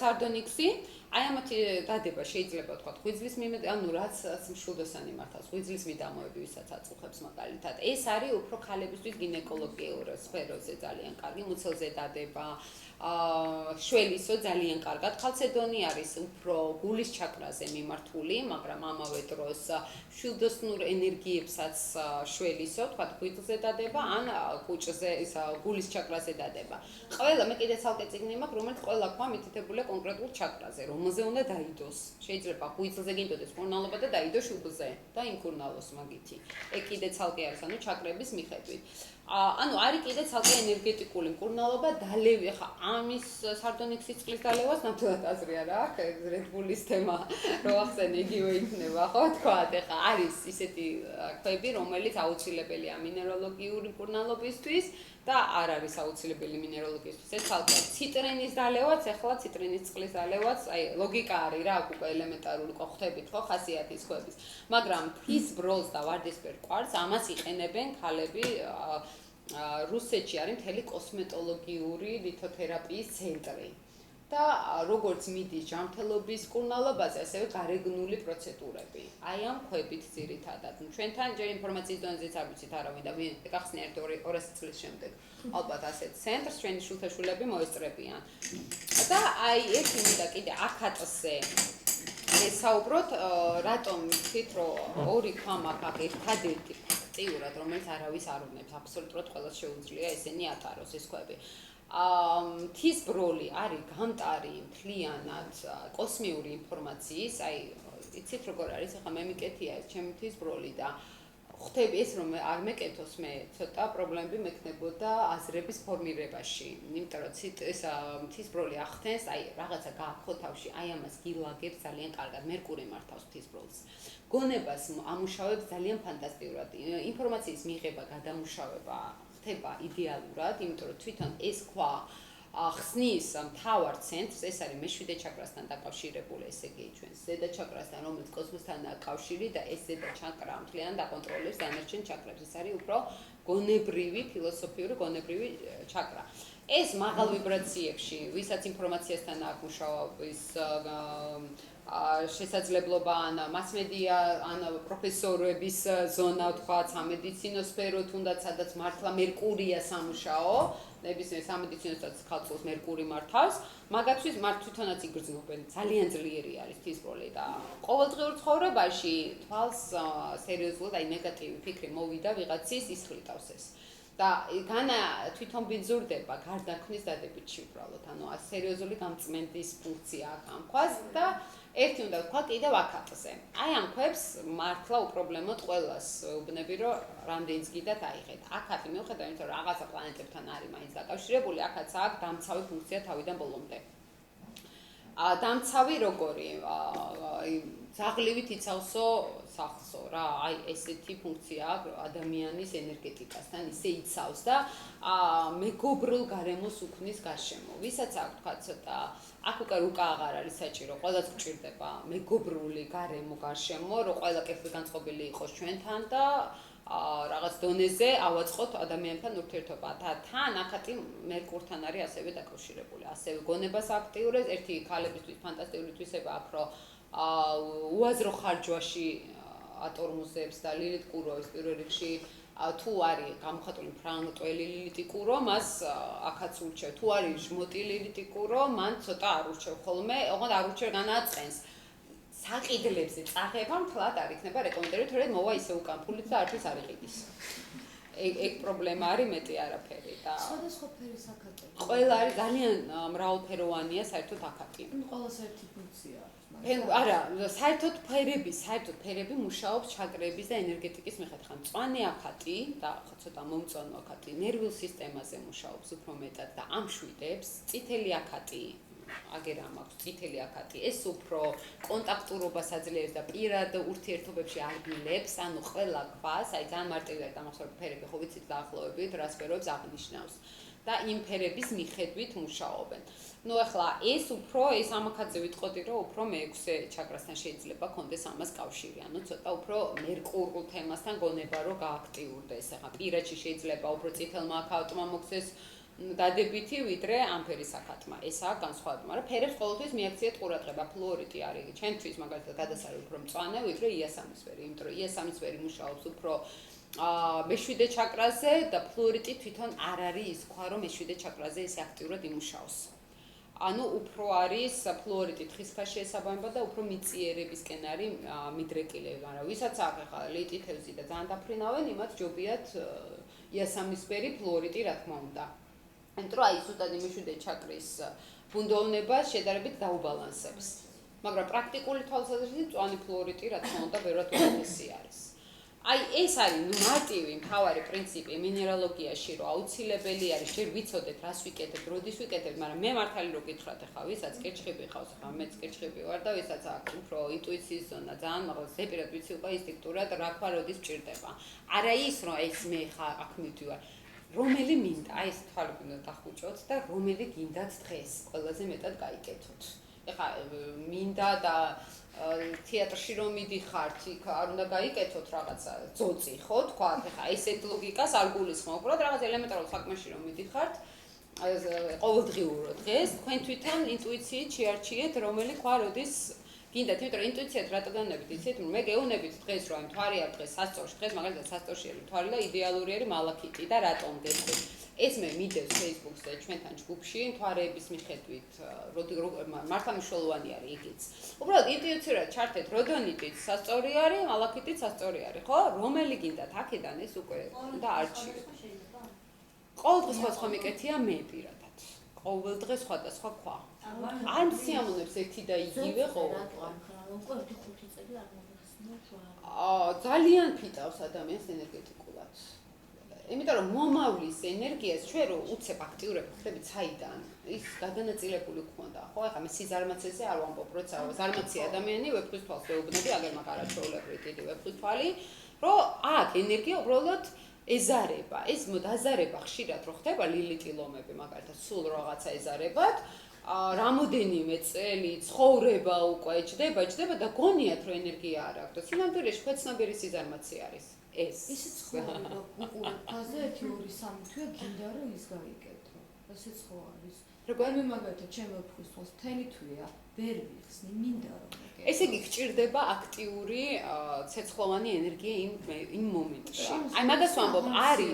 სარდონიქსი, აი ამათი დადება შეიძლება თქვა ღვიძლის მიმედ, ანუ რაც მშვილდოსანი მართავს, ღვიძლის მიდამოები, ვისაც აწუხებს მაგალითად. ეს არის უფრო ქალებისთვის გინეკოლოგიურ სფეროზე ძალიან კარგი, მუცელზე დადება, შველისო ძალიან კარგად. ქალცედონი არის უფრო გულის ჩაკრაზე მიმართული, მაგრამ ამავე დროს მშვილდოსნურ ენერგიებსაც შველისო, თქვა ღვიძლზე დადება, ან კუჭზე, ისა გულის ჩაკრაზე დადება. ყველა მე კიდე ცალკე წიგნი მაქვს, რომელიც ყველა ქვა მითითებულია კონკრეტულ ჩაკრაზე, რომელზე უნდა დაიდოს. შეიძლება ღვიძლზე გინდოდეს მკურნალობა და დაიდოს შუბლზე და იმკურნალოს მაგითი. ეგ კიდე ცალკე არის, ანუ ჩაკრების მიხედვით. ანუ არის კიდე ცალკე ენერგეტიკული მკურნალობა, დალევი, ხა ამის სარდონიქსის წყლის დალევას ნამდვილად აზრი არა აქვს, Red Bull-ის თემა რო ახსენე იგივე იქნება, ხო თქვათ, ხა არის ისეთი ქვები, რომელიც აუცილებელია მინეროლოგიური მკურნალობისთვის და არ არის აუცილებელი მინეროლოგისთვის. ეს ცალკე ციტრინის დალევაც, ახლა ციტრინის წყლის დალევაც, აი ლოგიკა არის რა, აქ უკვე ელემენტარული ყვებით, ხო, ხასიათის ხვების. მაგრამ მთის ბროლს და ვარდისფერ კვარცს ამას იყენებენ ქალები. რუსეთში არის მთელი კოსმეტოლოგიური ლითოთერაპიის ცენტრი. და როგორც მიდის ჯანმრთელობის მკურნალობაზე, ასევე გარეგნული პროცედურები. აი ამ ხვებით ძირითადად. ჩვენთან ჯერ ინფორმაციის დონეზეც არ ვიცით არავინ და გახსნით 200 წლის შემდეგ. ალბათ ასეთ ცენტრს ჩვენი შულთაშულები მოესწრებიან. და აი ეს მინდა კიდე აკატზე ესაუბროთ, რატომ ვთქვით, რომ ორი ქვა მაქვს ერთადერთი ფაქტიურად, რომელიც არავის არ უნებს, აბსოლუტურად ყველას შეუძლია ესენი ატაროს ეს ქვები. მთის ბროლი არის გამტარი მთლიანად კოსმიური ინფორმაციის, აი იცით როგორ არის, ახლა მე მიკეთია ეს ჩემი მთის ბროლი და ხვდები ეს რომ არ მეკეთოს მე ცოტა პრობლემები მექნებოდა აზრების ფორმირებაში, იმიტომ რომ ეს მთის ბროლი ახდენს, აი რაღაცა გააქხო თავში, აი ამას გილაგებს ძალიან კარგად, მერკური მართავს მთის ბროლს. გონებას ამუშავებს ძალიან ფანტასტიკურად, ინფორმაციის მიღება, გადამუშავება ხდება იდეალურად, იმიტომ რომ თვითონ ეს ქვა ხსნის მთავარ ცენტრს, ეს არის მეშვიდე ჩაკრასთან დაკავშირებული, ესე იგი ჩვენს ზედა ჩაკრასთან, რომელიც კოსმოსთანაა კავშირი და ეს ზედა ჩაკრა მთლიანად აკონტროლებს დანარჩენ ჩაკრებს. ეს არის უფრო გონებრივი, ფილოსოფიური გონებრივი ჩაკრა. ეს მაღალ ვიბრაციებში, ვისაც ინფორმაციასთან აქვს მუშაობის შესაძლებლობა ან მასმედია ან პროფესორების ზონა თქვა, სამედიცინო სფერო თუნდაც სადაც მართლა მერკურია სამუშაო, ნებისმიერ სამედიცინოსაც ხალხს მერკური მართავს, მაგათთვის მათ თვითონაც იგრძნობენ, ძალიან ძლიერი არის თის როლი და ყოველდღიურ ცხოვრებაში თვალს სერიოზულად აი ნეგატივი ფიქრი მოვიდა ვიღაცის ისხლიტავს ეს. და განა თვითონ ბიძურდება გარდაქმნის დადებითში უბრალოდ, ანუ სერიოზული გამწმენდის ფუნქცია აქვს ამ ქვას და ერთი უნდა ვთქვა კიდევ აქატზე. აი ამ ქვებს მართლა უპრობლემოდ ყველას უბნები, რომ რამდენიც გიდათ აიღეთ. აქატი მიუხედავად იმისა, რომ რაღაცა პლანეტებთან არის მაინც დაკავშირებული, აქაც აქვს დამცავი ფუნქცია თავიდან ბოლომდე. დამცავი როგორი? ძაღლივით იცავსო სახლსო რა, აი ესეთი ფუნქცია აქვს ადამიანის ენერგეტიკასთან, ისე იცავს და მეგობრულ გარემოს უქმნის გარშემო. ვისაც აქვს თქვა ცოტა აქ უკვე რუკა აღარ არის საჭირო, ყველას გჭირდება მეგობრული გარემო გარშემო, რომ ყველა კეთილი განწყობილი იყოს ჩვენთან და რაღაც დონეზე ავაწყოთ ადამიანთან ურთიერთობა. და თან ახატი მერკურთან არის ასევე დაკავშირებული. ასევე გონებას აქტიურებს, ერთი ქალებისთვის ფანტასტიკური თვისება აქვს, რომ უაზრო ხარჯვაში ატორმუსებს და ლილით კუროებს პირველ რიგში თუ არის გამოხატული ფრანტველი ლილიტი კურო, მას აქაც ურჩევ. თუ არის ჟმოტი ლილიტი კურო, მან ცოტა არ ურჩევ ხოლმე, ოღონდ არ ურჩევ განაწყენს. საყიდლებზე წაღება მთლად არ იქნება რეკომენდებული, თორემ მოვა ისე უკან ფულით და არც არ იყიდის. ეგ პრობლემა არის მეტი არაფერი და სხვადასხვა ფერის აქატები. ყველა არის ძალიან მრავალფეროვანია საერთოდ აქატი. ყველას ერთი ფუნქცია აქვს. არა, საერთოდ ფერები მუშაობს ჩაკრების და ენერგეტიკის მიხედვით. ხან მწვანე აქატი და ცოტა მომწვანო აქატი ნერვულ სისტემაზე მუშაობს უფრო მეტად და ამშვიდებს. წითელი აქატი აგერა მაქვს წითელი აქატი. ეს უფრო კონტაქტურობას აძლევს და პირად ურთიერთობებში აღგილებს, ანუ ყველა ქვას, აი ძალიან მარტივი არის დამახსოვრებელი ფერები, ხო ვიცით დაახლოებით რა სფეროებს აღნიშნავს და იმ ფერების მიხედვით მუშაობენ. ნუ ახლა ეს უფრო ეს ამახატზე ვიტყოდი, რომ უფრო მე-6 ჩაკრასთან შეიძლება კონდეს ამას კავშირი, ანუ ცოტა უფრო მერკურულ თემასთან გონება რომ გააქტიურდეს. ახლა პირადში შეიძლება უფრო წითელმა აქატმა მოქცეს დადებითი ვიდრე ამ ფერის აქატმა. ესაა განსხვავება, მაგრამ ფერებს ყოველთვის მიაქციეთ ყურადღება. ფლუორიტი არის ჩემთვის მაგალითად გადასარევი უფრო მწვანე ვიდრე იასამნისფერი, იმიტომ რომ იასამნისფერი მუშაობს უფრო მე-7 ჩაკრაზე და ფლუორიტი თვითონ არ არის ის ქვა, რომ მე-7 ჩაკრაზე ესე აქტიურად იმუშაოს. ანუ უფრო არის ფლუორიტი თხისქაში ესაბამება და უფრო მიწიერებისკენ არის მიდრეკილები, მაგრამ ვისაც აქვს ახლა ლიტი თევზი და ძალიან დაფრინავენ, იმათ ჯობიათ იასამნისფერი ფლუორიტი რა თქმა უნდა. იმიტომ რომ აი ზუსტად მე-7 ჩაკრის ბუნდოვნებას შედარებით დაუბალანსებს. მაგრამ პრაქტიკული თვალსაზრისით მწვანე ფლუორიტი რა თქმა უნდა ბევრად უარესი არის. აი ეს არის მარტივი მთავარი პრინციპი მინერალოგიაში, რომ აუცილებელი არის ჯერ ვიცოდეთ რას ვიკეთებთ, როდის ვიკეთებთ, მაგრამ მე მართალი რო გითხრათ ახლა ვისაც კერჩხები ხავს, ახლა მეც კერჩხები ვარ და ვისაც აქვს უფრო ინტუიციის ზონა ძალიან მაღალი, ზეპირად ვიცი უკვე ინსტინქტურად რა ქვა როდის მჭირდება. არა ის რომ ეს მე ხა აქ მივდივარ. რომელი მინდა, აი ეს თვალები უნდა დახუჭოთ და რომელი გინდათ დღეს ყველაზე მეტად გაიკეთოთ. ეხლა მინდა და თეატრში რომ მიდიხართ, იქ არ უნდა გაიკეთოთ რაღაცა ძოწი, ხო, თქვა, ეხლა ესეთ ლოგიკას არ გულისხმობ, უბრალოდ რაღაც ელემენტარულ საქმეში რომ მიდიხართ, ყოველდღიურ დღეს თქვენ თვითონ ინტუიციით შეარჩიეთ, რომელი ქვა როდის გინდათ, იმიტომ რომ ინტუიციად რატოდანებით იცით, მე გეუნებით დღეს რომ მთვარი არ დღეს სასწორში, დღეს მაგალითად სასწორში არის მთვარი და იდეალური არის მალაქიტი და რატომ გეცეთ. ეს მე მიდევს Facebook-ზე ჩვენთან ჯგუფში მთვარეების მიხედვით, მართლა მნიშვნელოვანი არის იგიც. უბრალოდ ინტუიციურად ჩართეთ, როდონიტიც სასწორი არის, მალაქიტიც სასწორი არის, ხო? რომელი გინდათ აქედან ეს უკვე და არჩიეთ. ყოველდღე სხვა მიკეთია მე პირადად. ყოველდღე სხვადასხვა ქვა. ან სიამოვნებს ერთი და იგივე ყოველდღე. ძალიან ფიტავს ადამიანს ენერგეტიკულად. იმიტომ რომ მომავლის ენერგიას ჩვენ რო უცებ აქტიურებთ, ხდებით საიდან? ის გადანაწილებული გქონდა, ხო? ახლა მე სიზარმაცეზე არ ვამბობ, როცა ზარმაცი ადამიანი ვეფხვის თვალს ვეუბნები, აგერ მაგარაჩოულები დიდი ვეფხვის თვალი, რომ აქ ენერგია უბრალოდ ეზარება. ეს დაზარება ხშირად რო ხდება ლილიტი ლომები, მაგალითად, სულ რაღაცა ეზარებათ. რამოდენიმე წელი ცხოვრება უკვე ჯდება და გონიათ რომ ენერგია არ აქვს და სინამდვილეში ქვეცნობიერი სიზარმაცე არის ეს. ისე ცხოვრება უყურებ ფაზე 1-2-3 თვე გინდა რომ ის გაიგეთო. სიცხო არის. როგორ მე მაგალითად ჩემი უფროსს თელი თვია ვერ ვიხსნი, მინდა რომ ესე იგი გჭირდება აქტიური ცეცხლოვანი ენერგია იმ მომენტში. აი მაგას ვამბობ, არის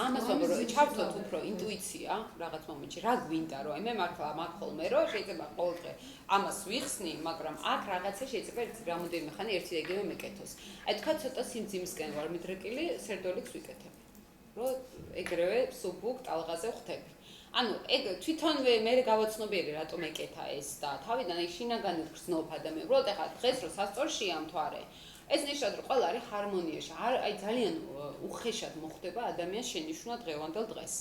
ამას ვამბობ, რომ ჩავთვალოთ უფრო ინტუიცია რაღაც მომენტში, რა გვინდა რომ აი მე მართლა მაგ ხოლმე რომ შეიძლება ყოველდღე ამას ვიხსნი, მაგრამ აქ რაღაცა შეიძლება რამოდენიმე ხანი ერთი და იგივე მეკეთოს. აი თქვა ცოტა სიმძიმისკენ ვარ მიდრეკილი, სერდოლიქს ვიკეთებ. რომ ეგრევე სუბუქ ტალღაზე ხვდები. ანუ ეგ თვითონვე მე გავაცნობიერე რატომ ეკეთა ეს და თავიდან აი შინაგანად გრძნობ ადამიანს. უბრალოდ ეხლა დღეს რო სასწორშია მთვარე. ეს ნიშნავს რომ ყველა არის ჰარმონიაში. აი ძალიან უხეშად მოხდება ადამიანს შენიშვნა დღევანდელ დღეს.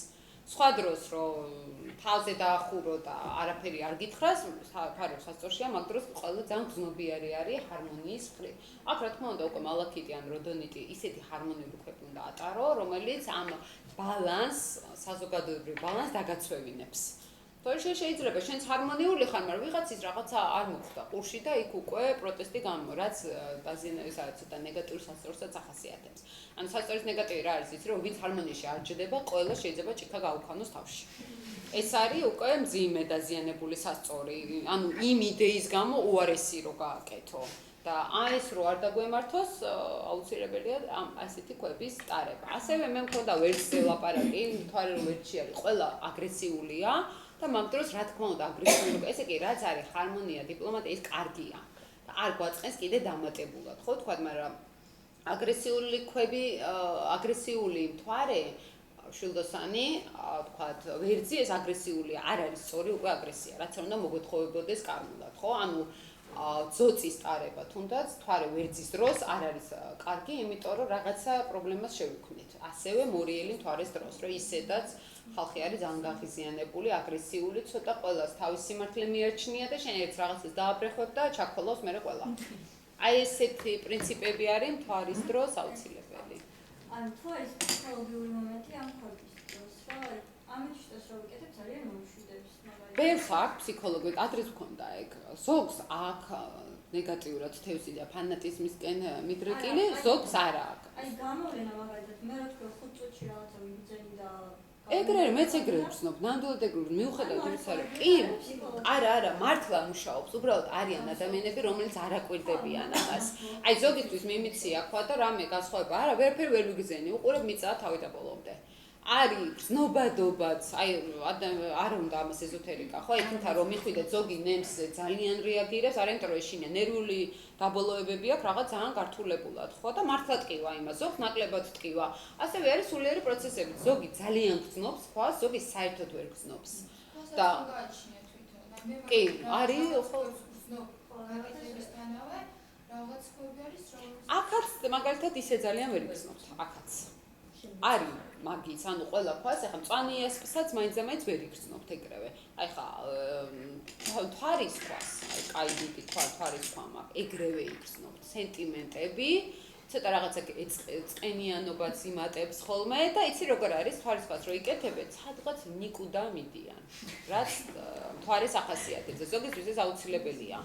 სხვა დროს რო თავზე დაახურო და არაფერი არ გითხრას, ფარო სასწორშია, მაგ დროს ყველა ძალიან გრძნობიარე არის ჰარმონიის მხრივ. აქ რა თქმა უნდა უკვე მალაქიტი ან როდონიტი ისეთი ჰარმონიული ქვები უნდა ატარო, რომელიც ამ ბალანს, საზოგადოებრივ ბალანს დაგაცვევინებს. თორე შეიძლება შენც ჰარმონიული ხარ, მაგრამ ვიღაცის რაღაცა არ მოხდა ყურში და იქ უკვე პროტესტი გამო, რაც დაზიანების არის ცოტა ნეგატიურ სასწორსაც ახასიათებს. ანუ სასწორის ნეგატივი რა არის იცი, რომ ვინც ჰარმონიაში არ ჯდება, ყველა შეიძლება ჭიქა გაუქანოს თავში. ეს არის უკვე მძიმე დაზიანებული სასწორი, ანუ იმ იდეის გამო უარესი რო გააკეთო. და ეს რო არ დაგვემართოს, აუცილებელია ასეთი ქვების ტარება. ასევე მე მქონდა ვერსზე ლაპარაკი, მთვარე რომ ვერტში არის, ყველა აგრესიულია და მაგ დროს რა თქმა უნდა აგრესიული, ესე იგი რაც არის ჰარმონია, დიპლომატია, ის კარგია. და არ გვაწყენს კიდე დამატებულად, ხო თქვა, მაგრამ აგრესიული ქვები, აგრესიული მთვარე შილდოსანი, თქვა, ვერძი ეს აგრესიულია, არ არის სწორი უკვე აგრესია, რაც არ უნდა მოგეთხოვებოდეს კარგულად, ხო? ანუ ძოწის ტარება თუნდაც თვარე ვერძის დროს არ არის კარგი, იმიტომ რომ რაღაცა პრობლემას შევიქმნით. ასევე მორიელი თვარის დროს, რომ ისედაც ხალხი არის ძალიან გაღიზიანებული, აგრესიული, ცოტა ყველას თავის სიმართლე მიარჩნია და შენ ერთ რაღაცას დააბრეხვებ და ჩაქოლავს მერე ყველა. აი ესეთი პრინციპები არის თვარის დროს აუცილებელი. ანუ თუ არის ფსიქოლოგიური მომენტი ამ ხორბის დროს, რომ ამით შეთას რო ვიკეთებ, ძალიან მოუშვიდებს მაგალითად. ბევრს აქვს ფსიქოლოგიურად ადრეს მქონდა ეგ. ზოგს აქ ნეგატიურად თევზი და ფანატიზმისკენ მიდრეკილი, ზოგს არა აქვს. აი გამოვლენა მაგალითად, მე რა თქვა 5 წუთში რაღაცა ვიბრძენი და ეგრე მეც ეგრე ვცნობ, ნამდვილად ეგრე მიუხედავად იმისა, რომ კი, არა, მართლა მუშაობს, უბრალოდ არიან ადამიანები, რომელიც არ აკვირდებიან ამას. აი ზოგისთვის მიმიცია ხვა და რამე გასხოვება, არა, ვერაფერი ვერ ვიგზენი, უყურებ მიწაა თავი და ბოლომდე. არის გზნობადობაც, აი არ უნდა ამას ეზოთერიკა, ხო, იქნთა რომ მიხვიდეთ ზოგი ნემსზე ძალიან რეაგირებს, არ იმიტომ რომ ეშინია ნერვული დაბოლოებები აქვს რაღაც ძალიან გართულებულად, ხო და მართლა ტკივა იმას, ზოგს ნაკლებად ტკივა. ასევე არის სულიერი პროცესები, ზოგი ძალიან გრძნობს, ხო, ზოგი საერთოდ ვერ გრძნობს. და კი, არის ხო რაღაც ხვები არის, რომ აქაც მაგალითად ისე ძალიან ვერ გრძნობთ, აქაც. არის მაგის, ანუ ყველა ქვას, ახლა მწვანე ესკსაც მაინც ვერ იგრძნობთ ეგრევე. აი ხა თვარის ქვას, აი კაიდიტი თვარის ქვა მაგ ეგრევე იგრძნობთ. სენტიმენტები, ცოტა რაღაცა წყენიანობაც იმატებს ხოლმე და იცი როგორ არის თვარის ქვას რო იკეთებთ, სადღაც ნიკუდა მიდიან. რაც თვარის ახასიათებს, ზოგისთვის ეს აუცილებელია.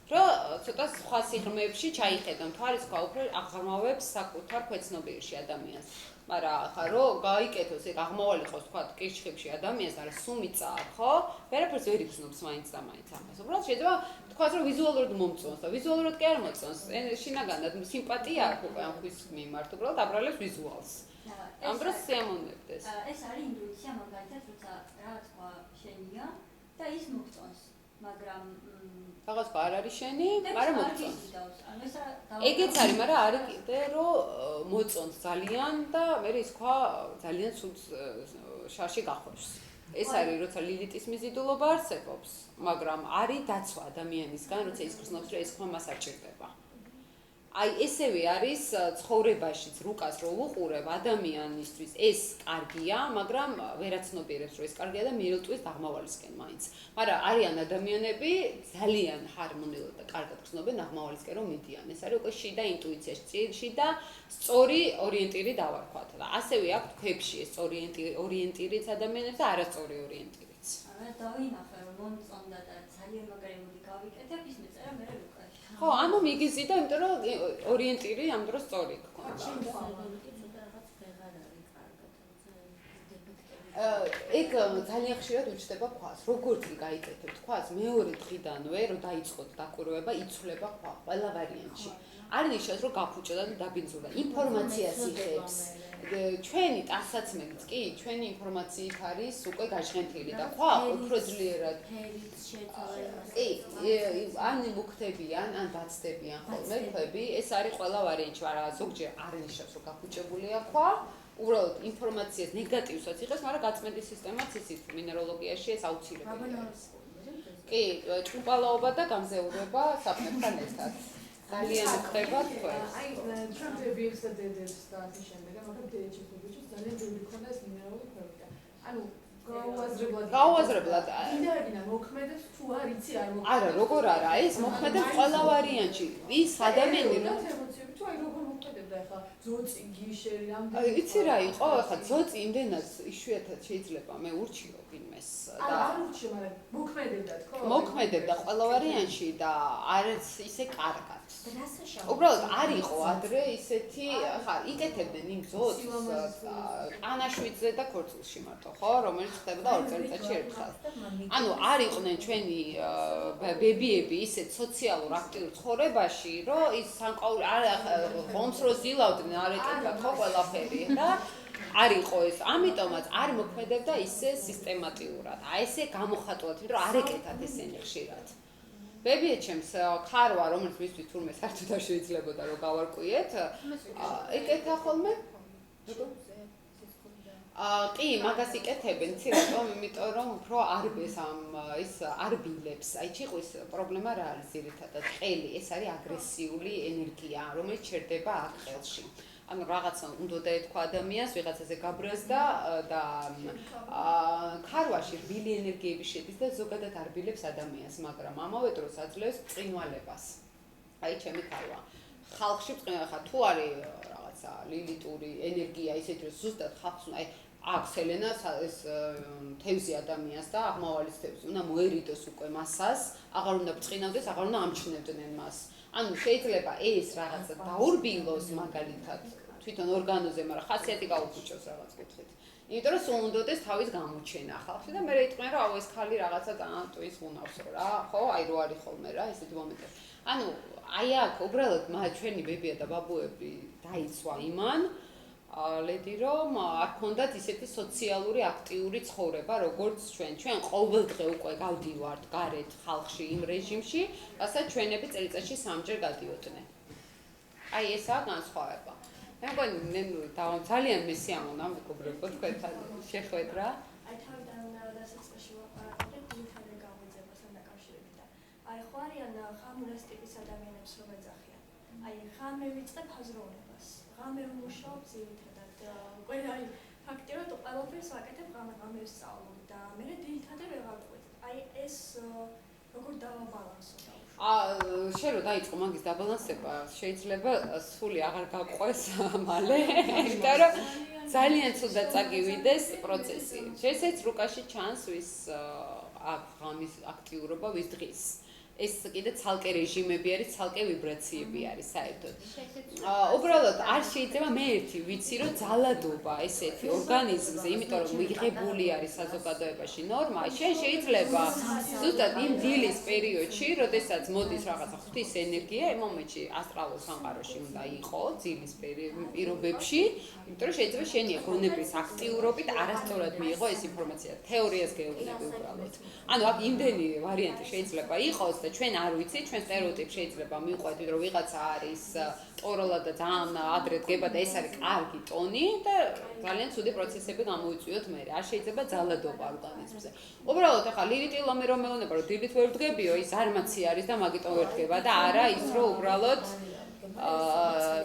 რომ ცოტა სხვა სიღრმეებში ჩაიხედან თვარის ქვა უფრო აღრმავებს საკუთარ ქვეცნობიერში ადამიანს. მაგრამ ხა რო გაიკეთოს ეგ აღმავალი ხოს თქვა კირჩხებში ადამიანს და რა სუმიცა ხო? ვერაფერს ვერ იგრძნობს მაინც და მაინც ამას. უბრალოდ შეიძლება თქვას რომ ვიზუალურად მომწონს და ვიზუალურად კი არ მოწონს. შინაგანად სიმპათია აქვს უკვე ამ ხვის მიმართ, უბრალოდ აბრალებს ვიზუალს. ამ დროს სიამოვნებდეს. ეს არის ინტუიცია მაგალითად, როცა რაღაც თქვა შენია და ის მოგწონს, მაგრამ რაღაც არ არის შენი, მაგრამ მოწონს. ანუ ეგეც არის, მაგრამ არის კიდე რომ მოწონს ძალიან და მე ის თქვა ძალიან სულ შარში გახვევს. ეს არის როცა ლილიტის მიზიდულობა არსებობს, მაგრამ არის დაცვა ადამიანისგან, როცა ის გრძნობს, რომ ეს ხმა მას არ ჭირდება. აი ესევე არის ცხოვრებაშიც რუკას რო უყურებ ადამიანისთვის ეს კარგია, მაგრამ ვერაცნობიერებს რომ ეს კარგია და მიელტვის დაღმავალისკენ მაინც. მაგრამ არიან ადამიანები ძალიან ჰარმონიულად და კარგად გრძნობენ დაღმავალისკენ რომ მიდიან. ეს არის უკვე შიდა ინტუიციაში, შიდა სწორი ორიენტირი დავარქვათ. და ასევე აქვს ქვებში ეს ორიენტირიც ადამიანებს და არასწორი ორიენტირიც. ანუ დავინახე რომ მომწონდა და ძალიან მაგარი მოდი გავიკეთებ, ის მეწერა მე რუკაში. ხო, ანუ მიგიზიდა, იმიტომ რომ ორიენტირი ამ დროს სწორი გქონდა. ეგ ძალიან ხშირად უჩნდება ქვას. როგორც კი გაიკეთებთ ქვას, მეორე დღიდანვე რომ დაიწყოთ დაკვირვება, იცვლება ქვა ყველა ვარიანტში. არ ნიშნავს რომ გაფუჭდა და დაბინძურდა. ინფორმაციას იღებს. ჩვენი ტანსაცმელიც კი, ჩვენი ინფორმაციით არის უკვე გაჟღენთილი და ხვა უფრო ძლიერად ან მუქდებიან, ან დაცდებიან ხოლმე ქვები. ეს არის ყველა ვარიანტი, მაგრამ ზოგჯერ არ ნიშნავს რომ გაფუჭებულია ხვა. უბრალოდ ინფორმაციას ნეგატივსაც იღებს, მაგრამ გაწმენდის სისტემაც იცით მინეროლოგიაში ეს აუცილებელია. კი, ჭუმპალაობა და გამზეურება საფრთხესთან ერთად. ძალიან ხდება თქვენ. აი, ჩვენ ბებიებს და დედებს და ასე შემდეგ, მაგრამ დედაჩის ბებიჩის ძალიან ბევრი ქონდა ეს მინერალური ქვევი. ანუ გაუაზრებლად. ინდივიდი მოქმედებს თუ არ იცი არ მოქმედებს. არა, როგორ არა, ეს მოქმედებს ყველა ვარიანტში. ის ადამიანი რომ ემოციები თუ აი როგორ მოქმედებდა ახლა ძოწი, გიშერი, რამდენი. აი, იცი რა იყო, ახლა ძოწი იმდენად იშვიათად შეიძლება მე ურჩიო ვინმეს და არ ურჩიო, მაგრამ მოქმედებდა თქო? მოქმედებდა ყველა ვარიანტში და არც ისე კარგად. უბრალოდ არ იყო ადრე ისეთი, ხა, იკეთებდნენ იმ ძოწს ყანაშვიდზე და ქორწილში მარტო, ხო, რომელიც ხდებოდა 2 წელიწადში ერთხელ. ანუ არ იყვნენ ჩვენი ბებიები ისეთ სოციალურ აქტიურ ცხოვრებაში, რომ ის სამყარო არ ღომს რო ზილავდნენ, არ ეკეთებდა ხო ყველაფერი და არ იყო ეს, ამიტომაც არ მოქმედებდა ისე სისტემატიურად. აი ესე გამოხატულად, რომ არ ეკეთათ ესენი ხშირად. ბებიეჩემს ხარვა, რომელიც მისთვის თურმე საერთოდ არ შეიძლებოდა რომ გავარკვიეთ, ეკეთა ხოლმე? კი, მაგას იკეთებენ, ცირატომ, იმიტომ რომ უფრო არბეს ის არბილებს. აი, ჩიყვის პრობლემა რა არის ძირითადად? ყელი, ეს არის აგრესიული ენერგია, რომელიც ჩერდება აქ ყელში. ანუ რაღაცა უნდა დაეთქვა ადამიანს, ვიღაცაზე გაბრაზდა და ხარვაში რბილი ენერგიები შედის და ზოგადად არბილებს ადამიანს, მაგრამ ამავე დროს აძლევს ბრწყინვალებას. აი, ჩემი ხარვა. ხალხში ბრწყინვალება თუ არის რაღაცა ლილიტური ენერგია, ისეთი რომ ზუსტად ხალხს აი აქვს ელენას ეს თევზი ადამიანს და აღმავალის თევზი უნდა მოერიდოს უკვე მასას, აღარ უნდა ბრწყინავდეს, აღარ უნდა ამჩნევდნენ მას. ანუ შეიძლება ეს რაღაცა დაურბილოს მაგალითად თვითონ ორგანოზე, მაგრამ ხასიათი გაუფუჭოს რაღაც კუთხით. იმიტომ რომ სულ უნდადეს თავის გამოჩენა ხალხში და მე იტყვიან რომ აუ ეს ხალი რაღაცა განტვის უნავსო რა, ხო? აი რო არის ხოლმე რა ესეთი მომენტები. ანუ აი აქ უბრალოდ ჩვენი ბებია და ბაბუები დაიცვა იმან ლედი რომ არ ქონდათ ისეთი სოციალური აქტიური ცხოვრება, როგორც ჩვენ. ჩვენ ყოველდღე უკვე გავდივართ გარეთ ხალხში იმ რეჟიმში, რასაც ჩვენები წელიწადში 3 ჯერ გადიოდნენ. აი ესაა განსხვავება. მე მგონი მე ძალიან მესიამონა მეგობრებო თქვენთან შეხვედრა. აი თავიდან დასაწყისში ვაპარაკობდი გულთან გამოძებასთან დაკავშირებით და აი ხო არიან ხამურას ტიპის ადამიანებს რომ ეძახიან. აი ხამე ვიწყებ აზროვნებას. ღამე ვმუშაობ ძირითადად ყველა აი ფაქტია რომ ყველაფერს ვაკეთებ ღამე ვსწავლობ და მე დილითადე ვეღარ ვყვეთ. აი ეს როგორ დავაბალანსო შენ რო დაიწყო მაგის დაბალანსება, შეიძლება სული აღარ გაყვეს მალე, იმიტომ რომ ძალიან ცუდად წაგივიდეს პროცესი. შესეც რუკაში ჩანს ვის აქ ღამის აქტიურობა, ვის დღის. ეს კიდე ცალკე რეჟიმები არის, ცალკე ვიბრაციები არის საერთოდ. უბრალოდ არ შეიძლება მე ერთი ვიცი რომ ძალადობა ესეთი ორგანიზმზე, იმიტომ რომ მიღებული არის საზოგადოებაში ნორმა, შენ შეიძლება ზუსტად იმ დილის პერიოდში, როდესაც მოდის რაღაცა ღვთის ენერგია, იმ მომენტში ასტრალურ სამყაროში უნდა იყო ძილის პირობებში, იმიტომ რომ შეიძლება შენია გონების აქტიურობით არასწორად მიიღო ეს ინფორმაცია, თეორიას გეუბნები უბრალოდ. ანუ აქ იმდენი ვარიანტი შეიძლება იყოს და ჩვენ არ ვიცით, ჩვენ სტერეოტიპი შეიძლება მივყვეთით, რომ ვიღაცა არის ტოროლა და ძალიან ადრე დგება და ეს არის კარგი ტონი და ძალიან ცუდი პროცესები გამოიწვიოთ მე. არ შეიძლება ძალადობა ორგანიზმზე. უბრალოდ ახლა ლილიტილომი რომ მეუბნება, რომ დილით ვერ ვდგებიო, ის არმაცი არის და მაგიტომ ვერ ვდგება და არა ის რომ უბრალოდ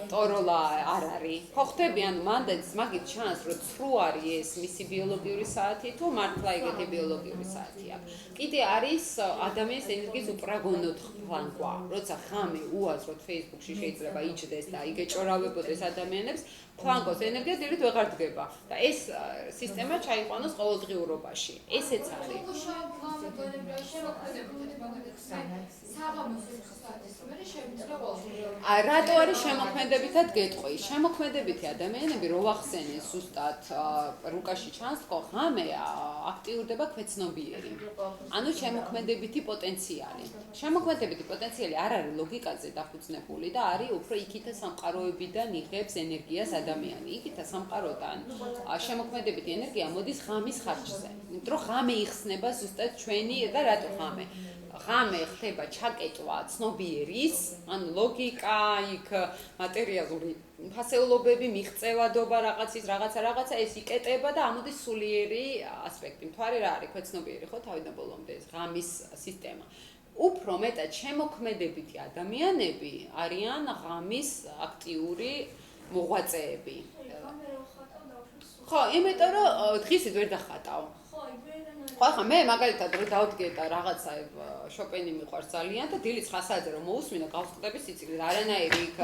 ტოროლა არ არის. ხო ხტები, ანუ მანდაც მაგით ჩანს, რომ ცრუ არის ეს მისი ბიოლოგიური საათი თუ მართლა ეგეთი ბიოლოგიური საათი აქვს. კიდე არის ადამიანის ენერგიის უპრაგონოდ ფლანგვა. როცა ხამე უაზროდ Facebook-ში შეიძლება იჯდეს და იგეჭორავებოდეს ადამიანებს, ფლანგოს ენერგია დილით ვეღარ დგება და ეს სისტემა ჩაიყვანოს ყოველდღიურობაში. ესეც არის. რატო არის შემოქმედებითად გეტყვი? შემოქმედებითი ადამიანები რო ვახსენე ზუსტად რუკაში ჩანს თქო ღამე აქტიურდება ქვეცნობიერი. ანუ შემოქმედებითი პოტენციალი. შემოქმედებითი პოტენციალი არ არის ლოგიკაზე დაფუძნებული და არის უფრო იქითა სამყაროებიდან იღებს ენერგიას ადამიანი. იქითა სამყაროდან შემოქმედებითი ენერგია მოდის ღამის ხარჯზე. იმიტომ რომ ღამე იხსნება ზუსტად ჩვენი და რატო ღამე? ღამე ხდება ჩაკეტვა ცნობიერის, ანუ ლოგიკა, იქ მატერიალური ფასეულობები, მიღწევადობა რაღაცის, რაღაცა ეს იკეტება და ამოდის სულიერი ასპექტი. მთვარე რა არის? ქვეცნობიერი ხო თავიდან ბოლომდე ეს ღამის სისტემა. უფრო მეტად შემოქმედებითი ადამიანები არიან ღამის აქტიური მოღვაწეები. ხო, იმიტომ რომ დღისით ვერ დახატავ. ხო, ახლა მე მაგალითად რო დავდგე და რაღაცა შოპენი მიყვარს ძალიან და დილით 9 საათზე რომ მოусმინო გავხსნები სიციკლით არანაირი იქ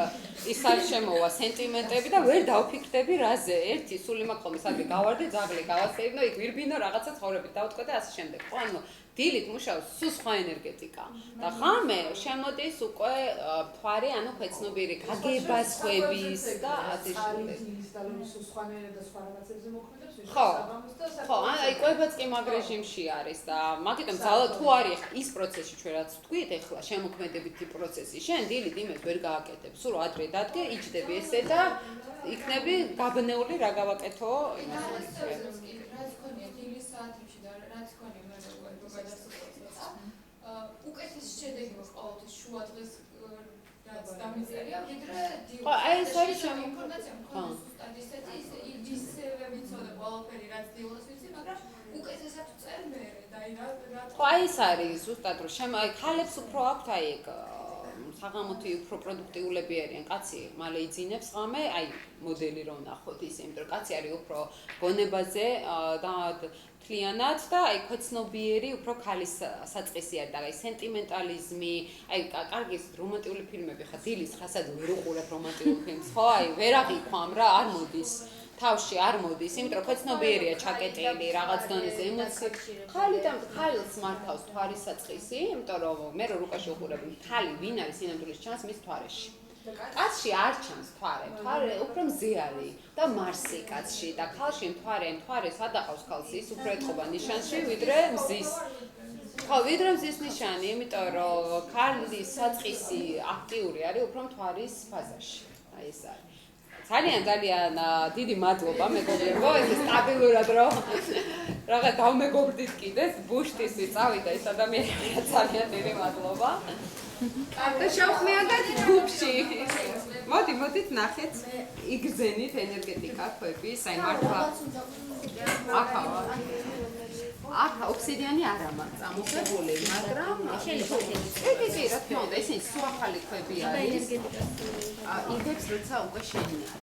ის არ შემოვა სენტიმენტები და ვერ დავფიქრდები რაზე. ერთი სული მაქვს ხოლმე სადღე გავარდე, ძაღლი გავასწეინო, იქ ვირბინო რაღაცა ცხოვრებით დავტყვე და ასე შემდეგ. ხო, ანუ დილით მუშაობს სულ სხვა ენერგეტიკა და ღამე შემოდის უკვე მთვარე, ანუ ქვეცნობიერი გაგება სხვების და ასე შემდეგ. ხო, აი კვებაც კი მაგ რეჟიმში არის და მაგიტომ ძალად თუ არის ის პროცესი ჩვენ რაც ვთქვით ეხლა შემოქმედებითი პროცესი. შენ დილით იმას ვერ გააკეთებ, სულ ადრე დადგე, იჯდები ესე და იქნები გაბნეული რა გავაკეთო იმას. რაც ქონია დილის საათებში და რაც ქონია მე უკეთეს შედეგი ყოველთვის შუა დღეს რაც დამიწერია, ვიდრე დილით. ხო, აი ეს არის ინფორმაცია მქონდა ზუსტად ისეთი ისევე ვიცოდე ყველაფერი რაც დილას ვიცი, მაგრამ უკეთესად წერ მე და აი რა ხო, აი ეს არის ზუსტად რომ აი ხალებს უფრო აქვთ აი ეგ საღამოთი უფრო პროდუქტიულები არიან, კაცი მალე იძინებს ღამე, აი მოდელი რო ნახოთ ისე, იმიტომ რომ კაცი არის უფრო გონებაზე და თლიანად და აი ქვეცნობიერი უფრო ქალის საწყისი არის და აი სენტიმენტალიზმი, აი კარგი ეს რომანტიკული ფილმები ხა დილის 9-ად ვერ უყურებ რომანტიკულ ფილმს, ხო, აი ვერ აღიქვამ რა, არ მოდის. თავში არ მოდის, იმიტომ რომ ქვეცნობიერია ჩაკეტილი, რაღაც დონეზე ემოციები. ხალს მართავს მთვარის საწყისი, იმიტომ რომ მე რო რუკაში უყურებ, ხალი ვინ არის სინამდვილეში ჩანს მის მთვარეში. კაცში არ ჩანს მთვარე, მთვარე უფრო მზიანი და მარსი კაცში და ქალში მთვარე სადაყავს ქალს ის უფრო ეთყობა ნიშანში, ვიდრე მზის. ხო, ვიდრე მზის ნიშანი, იმიტომ რომ ქალის საწყისი აქტიური არის უფრო მთვარის ფაზაში. აი ეს არის. ძალიან დიდი მადლობა მეგობრებო, ეს სტაბილურად რომ რაღაც დავმეგობრდით კიდეს, ბუშტის წავიდა ეს ადამიანი, ძალიან დიდი მადლობა. და შევხმიაგდეთ ჯგუფში. მოდით ნახეთ, იგრძენით ენერგეტიკა ქვების, აი მართლა. ახლა ოფსიდიანი არ ამაქვს წამოხებული, მაგრამ შეიძლება რა თქმა უნდა, ესენი სულ ახალი ქვები არის. იგებს როცა უკვე შენია.